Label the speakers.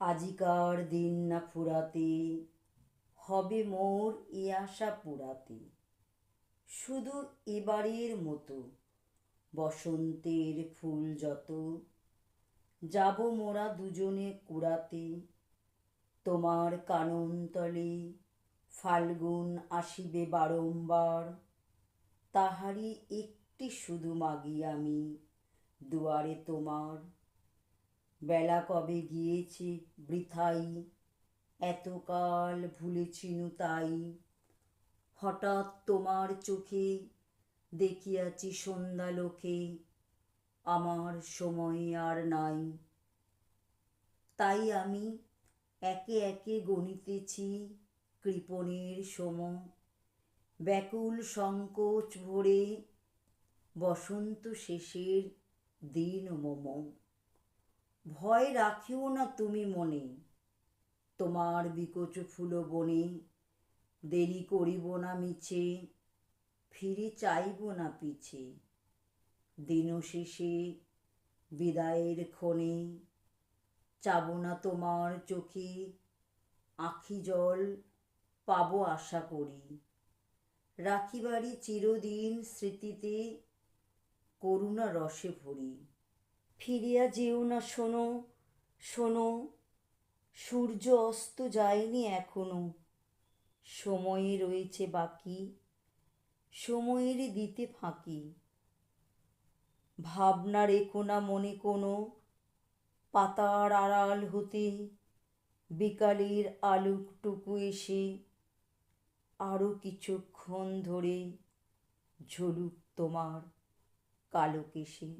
Speaker 1: আজিকার দিন না ফুরাতে, হবে মোর এ আশা পুরাতে। শুধু এবারের মতো বসন্তের ফুল যত, যাব মোরা দুজনে কুড়াতে। তোমার কানন তলে ফাল্গুন আসিবে বারংবার, তাহারি একটি শুধু মাগি আমি দুয়ারে তোমার। বেলা কবে গিয়েছে বৃথাই, এতকাল ভুলেছিনু তাই। হঠাৎ তোমার চোখে দেখিয়াছি সন্ধ্যালোকে, আমার সময় আর নাই। তাই আমি একে একে গণিতেছি কৃপণের সম, ব্যাকুল সংকোচ ভরে বসন্ত শেষের দিন মম। ভয় রাখিও না তুমি মনে, তোমার বিকচ ফুল বনে দেরি করিব না মিছে, ফিরে চাইব না পিছে। দিন শেষে বিদায়ের ক্ষণে চাব না তোমার চোখে আঁখি জল, পাব আশা করি। রাখিবারি চিরদিন স্মৃতিতে করুণা রসে ভরি। ফিরিয়া যেও না শোনো, শোনো, সূর্য অস্ত যায়নি এখনো। সময়ে রয়েছে বাকি, সময়ের দিতে ফাঁকি। ভাবনা রেখো না মনে কোনো, পাতার আড়াল হতে বিকালের আলোকটুকু এসে আরো কিছুক্ষণ ধরে ঝুলুক তোমার কালো কেশে।